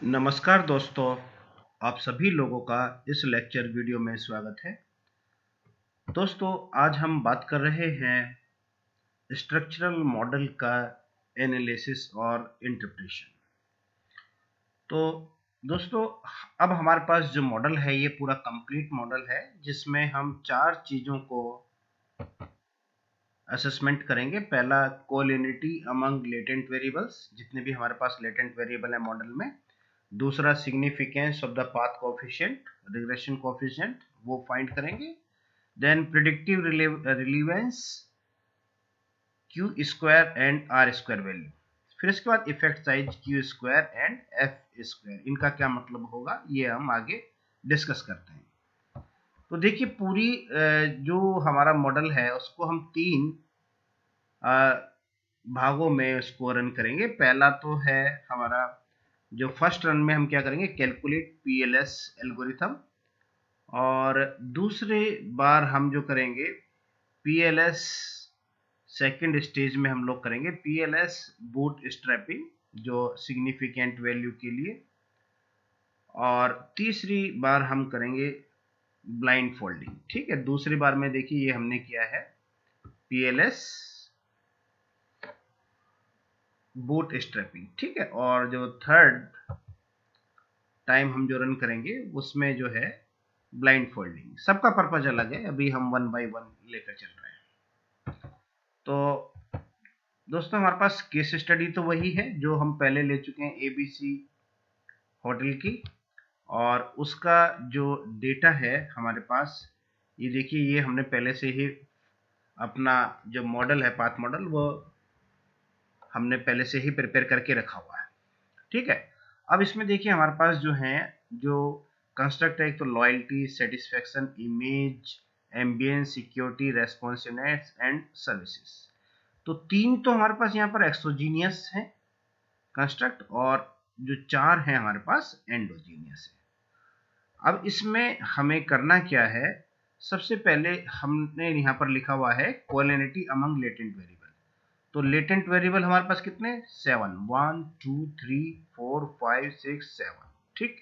नमस्कार दोस्तों, आप सभी लोगों का इस लेक्चर वीडियो में स्वागत है। दोस्तों, आज हम बात कर रहे हैं स्ट्रक्चरल मॉडल का एनालिसिस और इंटरप्रिटेशन। तो दोस्तों, अब हमारे पास जो मॉडल है ये पूरा कंप्लीट मॉडल है, जिसमें हम 4 चीज़ों को असेसमेंट करेंगे। पहला, कोलिनिटी अमंग लेटेंट वेरिएबल्स, जितने भी हमारे पास लेटेंट वेरिएबल है मॉडल में। दूसरा, significance of the path coefficient, regression coefficient, वो फाइंड करेंगे। Then predictive relevance, Q square and R square value. फिर इसके बाद effect size Q square and F square, इनका क्या मतलब होगा ये हम आगे डिस्कस करते हैं। तो देखिए, पूरी जो हमारा मॉडल है उसको हम 3 भागों में उसको रन करेंगे। पहला तो है हमारा, जो फर्स्ट रन में हम क्या करेंगे, कैलकुलेट पीएलएस एल्गोरिथम। और दूसरे बार हम जो करेंगे पीएलएस, सेकंड स्टेज में हम लोग करेंगे पीएलएस बूट स्ट्रैपिंग, जो सिग्निफिकेंट वैल्यू के लिए। और तीसरी बार हम करेंगे ब्लाइंड फोल्डिंग। ठीक है, दूसरी बार में देखिए ये हमने किया है पीएलएस बूट स्ट्रैपिंग। ठीक है, और जो थर्ड टाइम हम जो रन करेंगे उसमें जो है ब्लाइंड फोल्डिंग। सबका पर्पज अलग है, अभी हम 1 बाय 1 लेकर चल रहे हैं। तो दोस्तों, हमारे पास केस स्टडी तो वही है जो हम पहले ले चुके हैं, एबीसी होटल की। और उसका जो डेटा है हमारे पास, ये देखिए, ये हमने पहले से ही अपना जो मॉडल है, पाथ मॉडल, वो हमने पहले से ही प्रिपेयर करके रखा हुआ है। ठीक है, अब इसमें देखिए हमारे पास जो है, जो कंस्ट्रक्ट है, एक तो loyalty, satisfaction, image, ambience, security, responsiveness and services. तो 3 तो हमारे पास यहाँ पर एक्सोजीनियस है कंस्ट्रक्ट, और जो 4 है हमारे पास एंडोजीनियस है। अब इसमें हमें करना क्या है, सबसे पहले हमने यहाँ पर लिखा हुआ है कोलिनिटी अमंग लेटेंट वेरिएबल। तो लेटेंट वेरिएबल हमारे पास कितने, 7, 1 2 3 4 5 6 7। ठीक,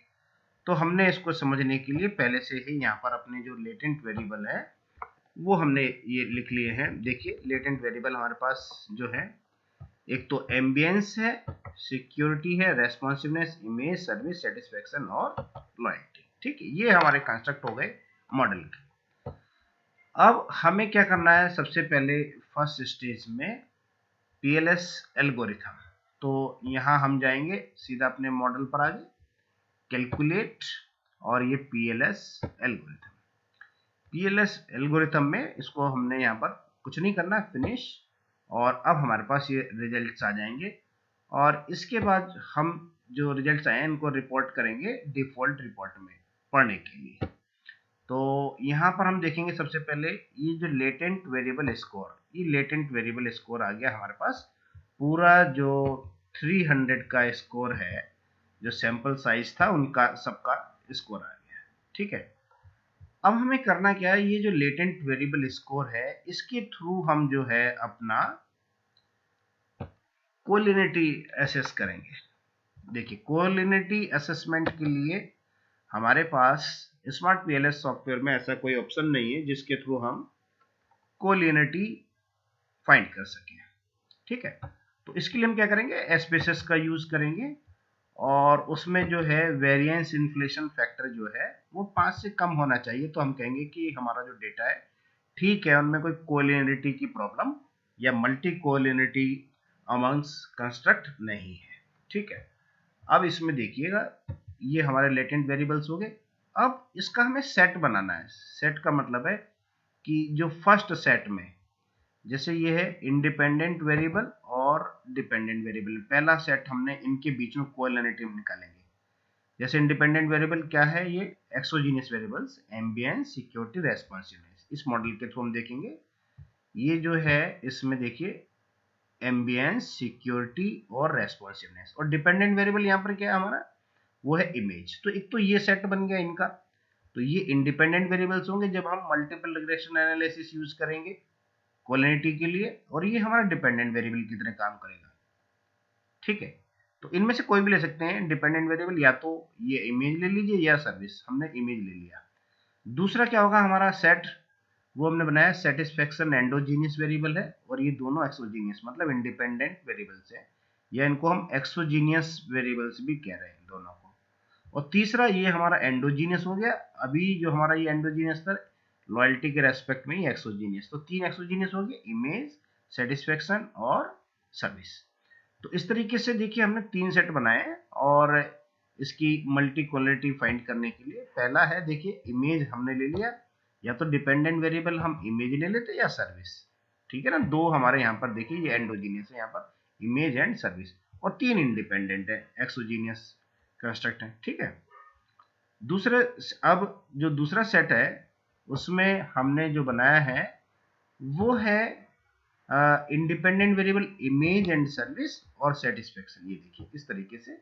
तो हमने इसको समझने के लिए पहले से ही यहाँ पर अपने जो लेटेंट वेरिएबल है वो हमने ये लिख लिए हैं। देखिए, लेटेंट वेरिएबल हमारे पास जो है, एक तो एम्बियंस है, सिक्योरिटी है, रेस्पॉन्सिवनेस, इमेज, सर्विस, सेटिस्फेक्शन और लॉयल्टी। ठीक है, ये हमारे कंस्ट्रक्ट हो गए मॉडल के। अब हमें क्या करना है, सबसे पहले फर्स्ट स्टेज में पीएलएस एल्गोरिथम। तो यहाँ हम जाएंगे सीधा अपने मॉडल पर, आगे कैलकुलेट, और ये पीएलएस एल्गोरिथम। पीएलएस एल्गोरिथम में इसको हमने यहाँ पर कुछ नहीं करना, फिनिश। और अब हमारे पास ये रिजल्ट्स आ जाएंगे, और इसके बाद हम जो रिजल्ट्स आए इनको रिपोर्ट करेंगे डिफॉल्ट रिपोर्ट में पढ़ने के लिए। तो यहाँ पर हम देखेंगे सबसे पहले ये जो लेटेंट वेरिएबल स्कोर, ये लेटेंट वेरिएबल स्कोर आ गया हमारे पास। पूरा जो 300 का स्कोर है, जो सैंपल साइज था उनका सबका स्कोर आ गया। ठीक है, अब हमें करना क्या है, ये जो लेटेंट वेरिएबल स्कोर है इसके थ्रू हम जो है अपना कोलिनिटी एसेस करेंगे। देखिए, कोलिनिटी असेसमेंट के लिए हमारे पास स्मार्ट पीएलएस सॉफ्टवेयर में ऐसा कोई ऑप्शन नहीं है जिसके थ्रू हम कोलिनिटी फाइंड कर सकें। ठीक है, तो इसके लिए हम क्या करेंगे, एसपीएसएस का यूज करेंगे। और उसमें जो है वेरिएंस इन्फ्लेशन फैक्टर जो है वो 5 से कम होना चाहिए। तो हम कहेंगे कि हमारा जो डेटा है ठीक है, उनमें कोई कोलिनिटी की प्रॉब्लम या मल्टी कोलिनिटी अमंग्स कंस्ट्रक्ट नहीं है। ठीक है, अब इसमें देखिएगा ये हमारे लेटेंट वेरिएबल्स हो गए। अब इसका हमें सेट बनाना है। सेट का मतलब है कि जो फर्स्ट सेट में, जैसे ये है इंडिपेंडेंट वेरिएबल और डिपेंडेंट वेरिएबल, पहला सेट हमने इनके बीच में कोलिनिटी निकालेंगे। जैसे इंडिपेंडेंट वेरिएबल क्या है, ये exogenous variables, ambience, security, responsiveness. इस मॉडल के थ्रू हम देखेंगे ये जो है, इसमें देखिए एम्बियंस, सिक्योरिटी और रेस्पॉन्सिवनेस। और डिपेंडेंट वेरिएबल यहाँ पर क्या है हमारा, वो है इमेज। तो एक तो ये सेट बन गया इनका। तो ये इंडिपेंडेंट वेरिएबल्स होंगे जब हम मल्टीपल रिग्रेशन एनालिसिस यूज करेंगे कोलिनिटी के लिए, और ये हमारा डिपेंडेंट वेरिएबल की तरह काम करेगा। ठीक है, तो इनमें से कोई भी ले सकते हैं डिपेंडेंट वेरिएबल, या तो ये इमेज ले लीजिए या सर्विस, हमने इमेज ले लिया। दूसरा क्या होगा हमारा सेट, वो हमने बनाया सेटिस्फेक्शन एंडोजीनियस वेरिएबल है, और ये दोनों एक्सोजीनियस मतलब इंडिपेंडेंट वेरिएबल्स है, या इनको हम एक्सोजीनियस वेरिएबल्स भी कह रहे हैं दोनों को। और तीसरा ये हमारा एंडोजीनियस हो गया, अभी जो हमारा ये एंडोजीनियस था लॉयल्टी के रेस्पेक्ट में ही एक्सोजीनियस, तो 3 एक्सोजीनियस हो गए, इमेज, सेटिस्फेक्शन और सर्विस। तो इस तरीके से देखिए हमने 3 सेट बनाए, और इसकी मल्टी क्वालिटी फाइंड करने के लिए पहला है देखिए इमेज हमने ले लिया, या तो डिपेंडेंट वेरिएबल हम इमेज ले लेते या सर्विस, ठीक है ना। दो हमारे यहाँ पर देखिए ये एंडोजीनियस है यहाँ पर इमेज एंड सर्विस, और 3 इंडिपेंडेंट है एक्सोजीनियस कंस्ट्रक्ट है, ठीक है। दूसरे, अब जो दूसरा सेट है उसमें हमने जो बनाया है वो है independent variable image and service और सेटिस्फेक्शन। ये देखिए इस तरीके से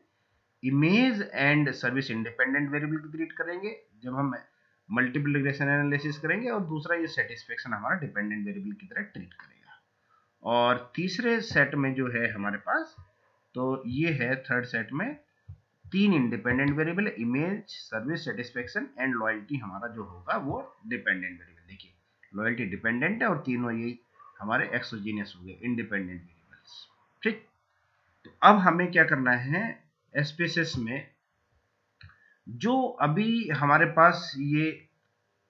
image and service independent variable की ट्रीट करेंगे जब हम मल्टीपल रिग्रेशन एनालिसिस करेंगे, और दूसरा ये सेटिस्फेक्शन हमारा डिपेंडेंट वेरिएबल की तरह ट्रीट करेगा। और तीसरे सेट में जो है हमारे पास, तो ये है थर्ड सेट में 3 independent variable image, service, satisfaction and loyalty हमारा जो होगा वो डिपेंडेंट वेरिएबल। देखिए लॉयल्टी डिपेंडेंट है और तीनों ये हमारे एक्सोजीनियस हो गए इंडिपेंडेंट वेरिएबल्स, ठीक। तो अब हमें क्या करना है, एसपीएसएस में जो अभी हमारे पास ये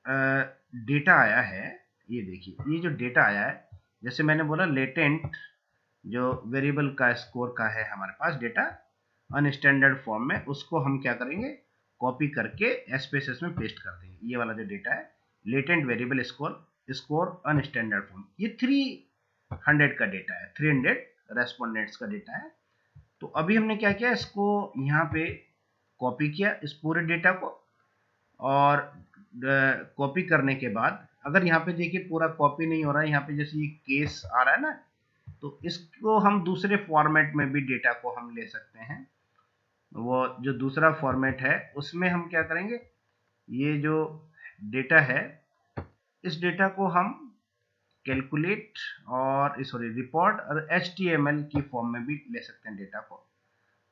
डेटा आया है, ये देखिए ये जो डेटा आया है, जैसे मैंने बोला लेटेंट जो वेरिएबल का स्कोर का है हमारे पास डेटा अनस्टैंडर्ड फॉर्म में, उसको हम क्या करेंगे कॉपी करके एसपीएसएस में पेस्ट कर देंगे। ये वाला जो डेटा है लेटेंट वेरिएबल स्कोर अनस्टैंडर्ड फॉर्म, ये 300 का डेटा है, 300 रेस्पोंडेंट्स का डेटा है। तो अभी हमने क्या किया, इसको यहाँ पे कॉपी किया इस पूरे डेटा को, और कॉपी करने के बाद अगर यहाँ पे देखिए पूरा कॉपी नहीं हो रहा है, यहाँ पे जैसे ये केस आ रहा है ना, तो इसको हम दूसरे फॉर्मेट में भी डेटा को हम ले सकते हैं। वो जो दूसरा फॉर्मेट है उसमें हम क्या करेंगे, ये जो डेटा है इस डेटा को हम कैलकुलेट और सॉरी रिपोर्ट और HTML की फॉर्म में भी ले सकते हैं डेटा को,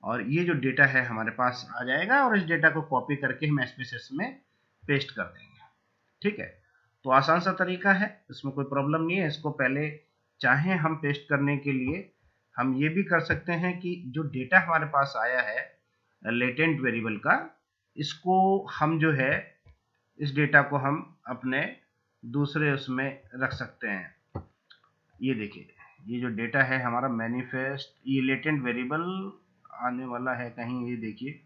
और ये जो डेटा है हमारे पास आ जाएगा, और इस डेटा को कॉपी करके हम एसपीएसएस में पेस्ट कर देंगे, ठीक है। तो आसान सा तरीका है, इसमें कोई प्रॉब्लम नहीं है। इसको पहले चाहे हम पेस्ट करने के लिए हम ये भी कर सकते हैं कि जो डेटा हमारे पास आया है लेटेंट वेरिएबल का, इसको हम जो है इस डेटा को हम अपने दूसरे उसमें रख सकते हैं। ये देखिए ये जो डेटा है हमारा मैनिफेस्ट, ये लेटेंट वेरिएबल आने वाला है कहीं, ये देखिए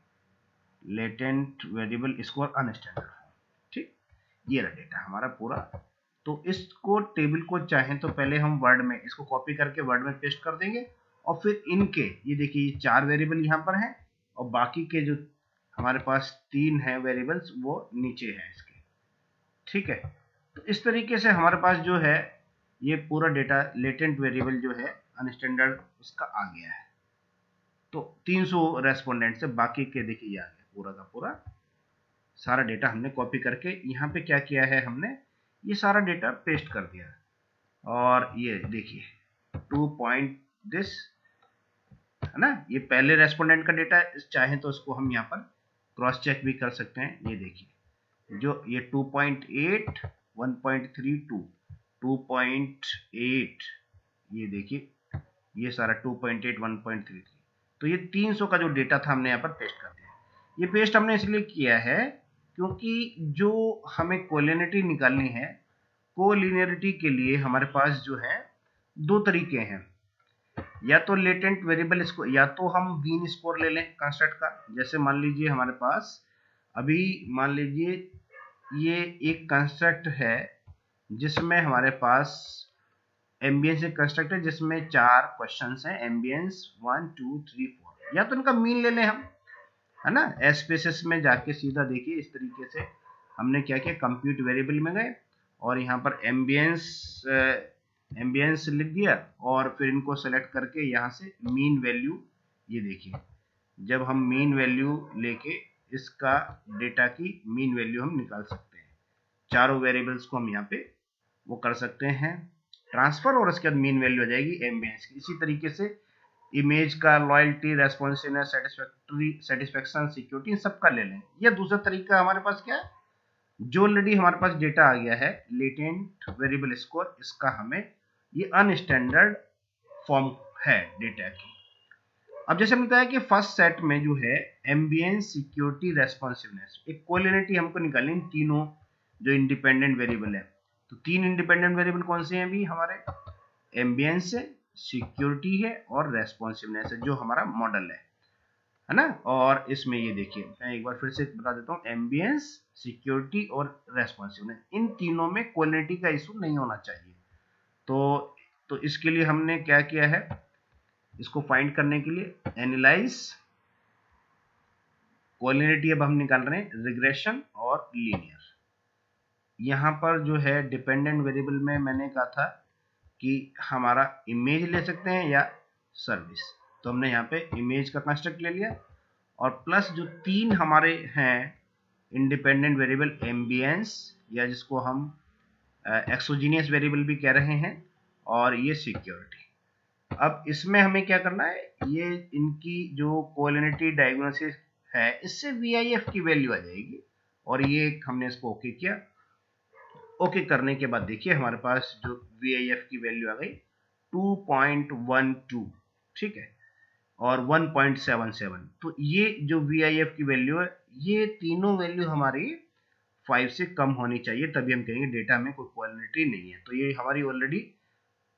लेटेंट वेरिएबल स्कोर अनस्टैंडर्ड, ठीक। ये रहा डेटा हमारा पूरा। तो इसको टेबल को चाहें तो पहले हम वर्ड में इसको कॉपी करके वर्ड में पेस्ट कर देंगे, और फिर इनके ये देखिए ये 4 वेरिएबल यहाँ पर हैं, और बाकी के जो हमारे पास 3 हैं वेरिएबल्स वो नीचे हैं इसके, ठीक है। तो इस तरीके से हमारे पास जो है ये पूरा डेटा लेटेंट वेरिएबल जो है अनस्टैंडर्ड उसका आ गया है। तो 300 रेस्पोंडेंट से बाकी के देखिए ये आ गया पूरा का पूरा सारा डेटा हमने कॉपी करके यहाँ पे क्या किया है, हमने ये सारा डेटा पेस्ट कर दिया। और ये देखिए 2 पॉइंट दिस है ना, ये पहले रेस्पोंडेंट का डेटा है, चाहे तो इसको हम यहाँ पर क्रॉस चेक भी कर सकते हैं। ये देखिए जो ये 2.8 1.32 2.8, ये देखिए ये सारा 2.8 1.33, तो ये 300 का जो डेटा था हमने यहाँ पर पेस्ट कर दिया। ये पेस्ट हमने इसलिए किया है क्योंकि जो हमें कोलिनिटी निकालनी है, कोलिनियरिटी के लिए हमारे पास जो है 2 तरीके हैं, या तो लेटेंट वेरिएबल इसको, या तो हम मीन स्कोर ले लें कंस्ट्रक्ट का। जैसे मान लीजिए हमारे पास अभी मान लीजिए ये एक कंस्ट्रक्ट है जिसमें हमारे पास एम्बियंस एक कंस्ट्रक्ट है जिसमें 4 क्वेश्चंस हैं, एम्बियंस 1 2 3 4, या तो उनका मीन ले लें हम, है ना। एसपीएसएस में जाके सीधा देखिए इस तरीके से हमने क्या किया, कंप्यूट वेरिएबल में गए और यहाँ पर एम्बियंस लिख दिया, और फिर इनको सेलेक्ट करके यहाँ से मीन वैल्यू, ये देखिए जब हम मीन वैल्यू लेके इसका डेटा की मीन वैल्यू हम निकाल सकते हैं। चारों वेरिएबल्स को हम यहाँ पे वो कर सकते हैं ट्रांसफर, और उसके बाद मीन वैल्यू आ जाएगी एम्बियंस की। इसी तरीके से इमेज का लॉयल्टी, रेस्पॉन्सिवनेस, सेटिस्फेक्शन, सिक्योरिटी, इन सब का ले लें। या दूसरा तरीका हमारे पास क्या है, जो ऑलरेडी हमारे पास डेटा आ गया है लेटेंट वेरिएबल स्कोर, इसका हमें ये अनस्टैंडर्ड फॉर्म है डेटा की। अब जैसे हमने बताया कि फर्स्ट सेट में जो है एम्बियंस, सिक्योरिटी, रेस्पॉन्सिवनेस, एक कोलिनिटी हमको निकालनी, तीनों जो इंडिपेंडेंट वेरिएबल है। तो तीन इंडिपेंडेंट वेरिएबल कौन से हैं भी हमारे, एम्बियंस है, सिक्योरिटी है और रेस्पॉन्सिवनेस है, जो हमारा मॉडल है ना। और इसमें ये देखिए, मैं एक बार फिर से बता देता हूँ, एम्बियंस, सिक्योरिटी और रेस्पॉन्सिवनेस, इन तीनों में क्वालिटी का इशू नहीं होना चाहिए। तो इसके लिए हमने क्या किया है, इसको फाइंड करने के लिए एनालाइज क्वालिटी, अब हम निकाल रहे हैं रिग्रेशन और लीनियर। यहां पर जो है डिपेंडेंट वेरिएबल में मैंने कहा था कि हमारा इमेज ले सकते हैं या सर्विस, तो हमने यहाँ पे इमेज का कंस्ट्रक्ट ले लिया, और प्लस जो तीन हमारे हैं इंडिपेंडेंट वेरिएबल, एम्बियंस या जिसको हम एक्सोजीनियस वेरिएबल भी कह रहे हैं, और ये सिक्योरिटी। अब इसमें हमें क्या करना है, ये इनकी जो कोलिनिटी डायग्नोसिस है, इससे VIF की वैल्यू आ जाएगी, और ये हमने इसको ओके किया। ओके करने के बाद देखिए हमारे पास जो VIF की वैल्यू आ गई 2.12, ठीक है, और 1.77। तो ये जो VIF की वैल्यू है, ये तीनों वैल्यू हमारी 5 से कम होनी चाहिए, तभी हम कहेंगे डेटा में कोई क्वालिटी नहीं है। तो ये हमारी ऑलरेडी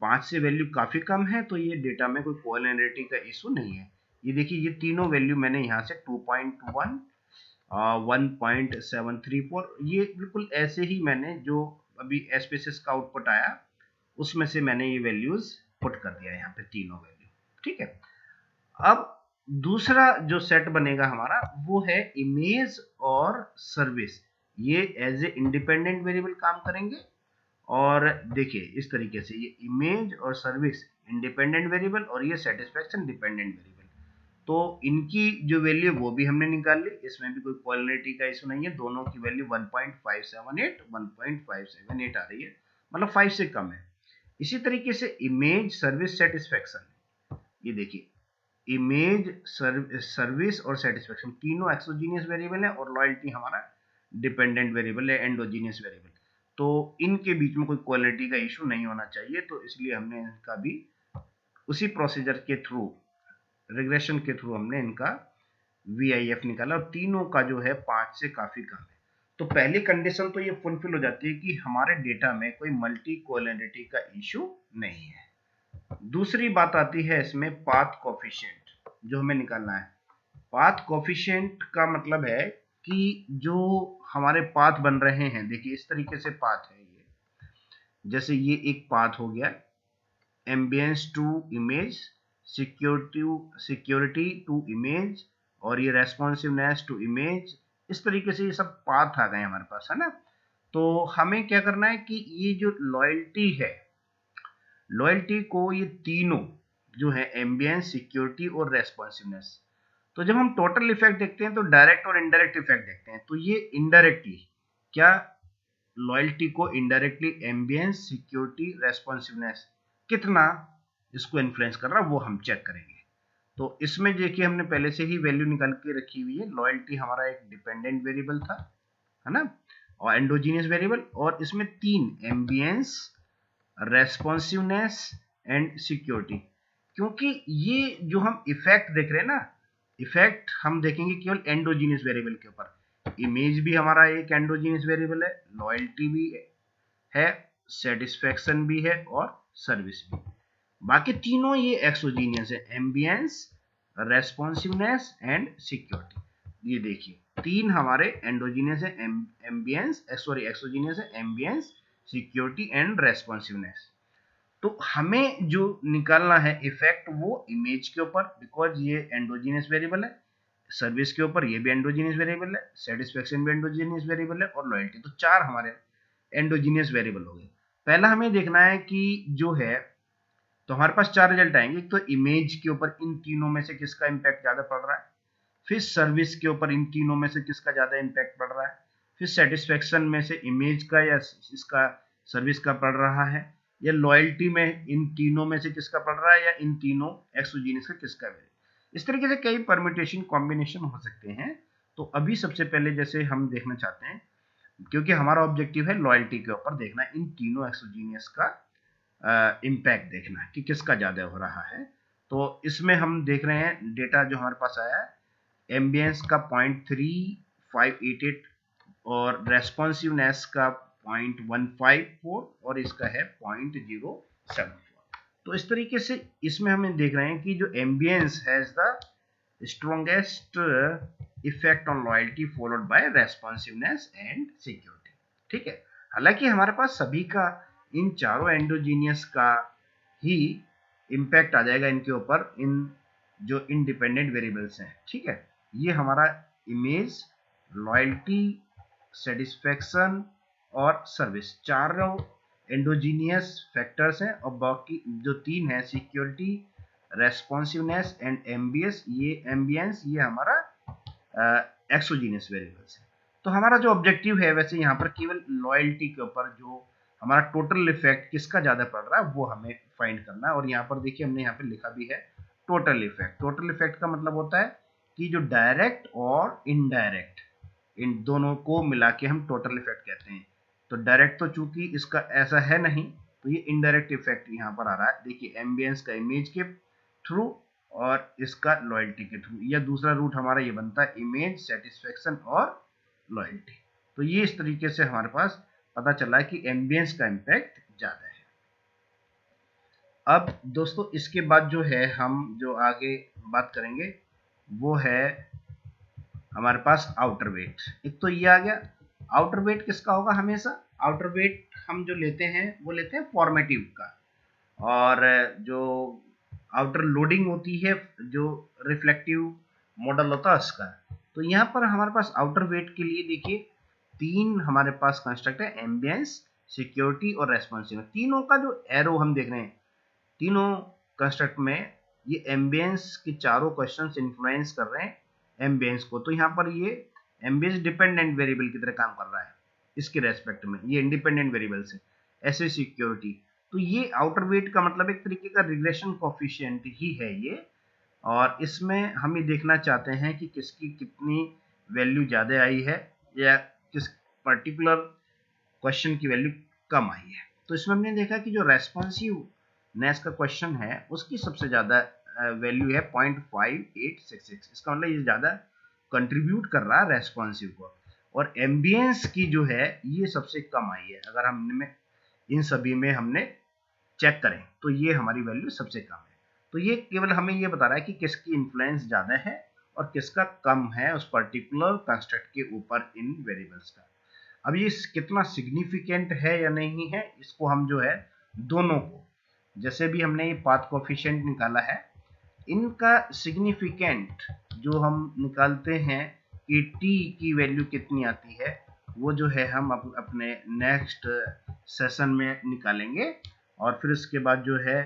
5 से वैल्यू काफी कम है, तो ये डेटा में कोई क्वालिटी का इशू नहीं है। ये देखिए, ये तीनों वैल्यू मैंने यहाँ से 2.1, 1.734, ये बिल्कुल ऐसे ही मैंने जो अभी एसपीएसएस का आउटपुट आया उसमें से मैंने ये वैल्यूज पुट कर दिया यहाँ पे, तीनों वैल्यू, ठीक है। अब दूसरा जो सेट बनेगा हमारा, वो है इमेज और सर्विस। ये एज ए इंडिपेंडेंट वेरिएबल काम करेंगे, और देखिए इस तरीके से, ये इमेज और सर्विस इंडिपेंडेंट वेरिएबल, और ये सेटिस्फेक्शन डिपेंडेंट वेरिएबल। तो इनकी जो वैल्यू वो भी हमने निकाल ली, इसमें भी कोई क्वालिटी का इशू नहीं है, दोनों की वैल्यू 1.578 1.578 आ रही है, मतलब 5 से कम है। इसी तरीके से इमेज, सर्विस, सेटिस्फेक्शन, ये देखिए इमेज, सर्विस और सेटिस्फेक्शन तीनों एक्सोजीनियस वेरिएबल है, और लॉयल्टी हमारा डिपेंडेंट वेरिएबल है, एंडोजीनियस वेरिएबल। तो इनके बीच में कोई क्वालिटी का इशू नहीं होना चाहिए, तो इसलिए हमने इनका भी उसी प्रोसीजर के थ्रू, रिग्रेशन के थ्रू हमने इनका VIF निकाला, और तीनों का जो है 5 से काफी कम है। तो पहली कंडीशन तो ये फुलफिल हो जाती है कि हमारे डेटा में कोई मल्टी कोलिनिटी का इशू नहीं है। दूसरी बात आती है इसमें पाथ कोफिशिएंट, जो हमें निकालना है। पाथ कोफिशिएंट का मतलब है कि जो हमारे पाथ बन रहे हैं, देखिए इस तरीके से पाथ है ये, जैसे ये एक पाथ हो गया, ambience to image, security to image, और ये रेस्पॉन्सिवनेस टू इमेज, इस तरीके से ये सब पाथ आ गए हमारे पास, है ना। तो हमें क्या करना है कि ये जो लॉयल्टी है, लॉयल्टी को ये तीनों जो है एम्बियंस, सिक्योरिटी और रेस्पॉन्सिवनेस, तो जब हम टोटल इफेक्ट देखते हैं तो डायरेक्ट और इनडायरेक्ट इफेक्ट देखते हैं। तो ये इनडायरेक्टली क्या, लॉयल्टी को इनडायरेक्टली एम्बियंस, सिक्योरिटी, रेस्पॉन्सिवनेस कितना इसको इन्फ्लुएंस कर रहा है, वो हम चेक करेंगे। तो इसमें देखिए हमने पहले से ही वैल्यू निकाल के रखी हुई है, लॉयल्टी हमारा एक डिपेंडेंट वेरिएबल था, है ना, और एंडोजीनियस वेरिएबल, और इसमें तीन, एम्बियंस, रेस्पॉन्सिवनेस एंड सिक्योरिटी। क्योंकि ये जो हम इफेक्ट देख रहे हैं ना, इफेक्ट हम देखेंगे केवल एंडोजीनियस वेरिएबल के ऊपर। इमेज भी हमारा एक एंडोजीनियस वेरिएबल है, लॉयल्टी भी है, सेटिस्फेक्शन भी है, और सर्विस भी। बाकी तीनों ये एक्सोजीनियस है, एम्बियंस, रेस्पॉन्सिवनेस एंड सिक्योरिटी। ये देखिए तीन हमारे एंडोजीनियस है, एम्बियंस, सॉरी एक्सोजीनियस है, एम्बियंस, सिक्योरिटी एंड रेस्पॉन्सिवनेस। तो हमें जो निकालना है इफेक्ट, वो इमेज के ऊपर, बिकॉज ये एंडोजीनियस वेरिएबल है, सर्विस के ऊपर, ये भी एंडोजीनियस वेरिएबल है, सेटिस्फेक्शन भी एंडोजीनियस वेरिएबल है, और लॉयल्टी, तो चार हमारे एंडोजीनियस वेरिएबल हो गए। पहला हमें देखना है कि जो है, तो हमारे पास चार रिजल्ट आएंगे। तो इमेज के ऊपर इन तीनों में से किसका इंपैक्ट ज्यादा पड़ रहा है, फिर सर्विस के ऊपर इन तीनों में से किसका ज्यादा इंपैक्ट पड़ रहा है, फिर सेटिस्फेक्शन में से इमेज का या इसका सर्विस का पड़ रहा है, या लॉयल्टी में इन तीनों में से किसका पड़ रहा है, या इन तीनों एक्सोजीनियस का किसका वैल्यू। इस तरीके से कई परम्यूटेशन कॉम्बिनेशन हो सकते हैं। तो अभी सबसे पहले जैसे हम देखना चाहते हैं, क्योंकि हमारा ऑब्जेक्टिव है लॉयल्टी के ऊपर देखना, इन तीनों एक्सोजीनियस का इम्पैक्ट देखना कि किसका ज्यादा हो रहा है। तो इसमें हम देख रहे हैं डेटा जो हमारे पास आया है, एम्बियंस का 0.3588 और रेस्पॉन्सिवनेस का 0.154 और इसका है 0.074। तो इस तरीके से इसमें हमें देख रहे हैं कि जो ambience has the strongest effect on loyalty followed by responsiveness and security. ठीक है, हालांकि हमारे पास सभी का इन चारों एंडोजीनियस का ही इम्पैक्ट आ जाएगा इनके ऊपर, इन जो इंडिपेंडेंट वेरिएबल्स हैं। ठीक है, ये हमारा इमेज, लॉयल्टी, सेटिस्फेक्शन और सर्विस चारों एंडोजीनियस फैक्टर्स हैं, और बाकी जो तीन है सिक्योरिटी, रेस्पॉन्सिवनेस एंड एम्बियंस, ये हमारा एक्सोजीनियस वेरिएबल्स है। तो हमारा जो ऑब्जेक्टिव है वैसे यहाँ पर केवल लॉयल्टी के ऊपर जो हमारा टोटल इफेक्ट किसका ज्यादा पड़ रहा है वो हमें फाइंड करना है। और यहाँ पर देखिए हमने यहाँ पे लिखा भी है टोटल इफेक्ट। टोटल इफेक्ट का मतलब होता है कि जो डायरेक्ट और इनडायरेक्ट, इन दोनों को मिला के हम टोटल इफेक्ट कहते हैं। तो डायरेक्ट तो चूंकि इसका ऐसा है नहीं, तो ये इनडायरेक्ट इफेक्ट यहाँ पर आ रहा है। देखिए एम्बियंस का इमेज के थ्रू और इसका लॉयल्टी के थ्रू, या दूसरा रूट हमारा ये बनता है इमेज, सेटिस्फेक्शन और लॉयल्टी। तो ये इस तरीके से हमारे पास पता चला है कि एम्बियंस का इम्पैक्ट ज्यादा है। अब दोस्तों इसके बाद जो है हम जो आगे बात करेंगे वो है हमारे पास आउटर वेट। एक तो ये आ गया, आउटर वेट किसका होगा, हमेशा आउटर वेट हम जो लेते हैं वो लेते हैं फॉर्मेटिव का, और जो आउटर लोडिंग होती है जो रिफ्लेक्टिव मॉडल होता है उसका। तो यहाँ पर हमारे पास आउटर वेट के लिए देखिए तीन हमारे पास कंस्ट्रक्ट है, एम्बियंस, सिक्योरिटी और रेस्पॉन्सिव। तीनों का जो एरो हम देख रहे हैं, तीनों कंस्ट्रक्ट में ये एम्बियंस के चारों क्वेश्चंस इन्फ्लुएंस कर रहे हैं एम्बियंस को। तो यहाँ पर ये एम्बियंस डिपेंडेंट वेरिएबल की तरह काम कर रहा है इसके रेस्पेक्ट में, ये इंडिपेंडेंट वेरिएबल्स है। ऐसे सिक्योरिटी, तो ये आउटर वेट का मतलब एक तरीके का रिग्रेशन कोफिशिएंट ही है ये, और इसमें हम ये देखना चाहते हैं कि किसकी कितनी वैल्यू ज्यादा आई है या किस पर्टिकुलर क्वेश्चन की वैल्यू कम आई है। तो इसमें हमने देखा कि जो रेस्पॉन्सिवनेस का क्वेश्चन है उसकी सबसे ज्यादा वैल्यू है 0.5866। इसका मतलब ये ज्यादा कंट्रीब्यूट कर रहा है रेस्पॉन्सिव को, और एम्बियंस की जो है ये सबसे कम आई है। अगर हम इन सभी में हमने चेक करें तो ये हमारी वैल्यू सबसे कम है। तो ये केवल हमें ये बता रहा है कि किसकी इन्फ्लुएंस ज्यादा है और किसका कम है उस पर्टिकुलर कंस्ट्रक्ट के ऊपर इन वेरिएबल्स का। अब ये कितना सिग्निफिकेंट है या नहीं है, इसको हम जो है दोनों को, जैसे भी हमने ये पाथ कोफिशिएंट निकाला है, इनका सिग्निफिकेंट जो हम निकालते हैं कि टी की वैल्यू कितनी आती है, वो जो है हम अपने नेक्स्ट सेशन में निकालेंगे। और फिर उसके बाद जो है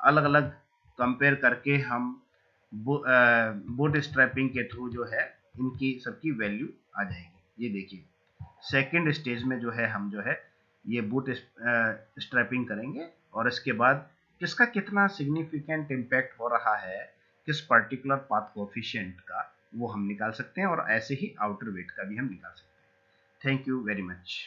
अलग अलग कंपेयर करके हम बूट स्ट्रैपिंग के थ्रू जो है इनकी सबकी वैल्यू आ जाएगी। ये देखिए सेकेंड स्टेज में जो है हम जो है ये बूट स्ट्रैपिंग करेंगे, और इसके बाद किसका कितना सिग्निफिकेंट इम्पैक्ट हो रहा है किस पर्टिकुलर पाथ कोफिशिएंट का, वो हम निकाल सकते हैं, और ऐसे ही आउटर वेट का भी हम निकाल सकते हैं। Thank you very much.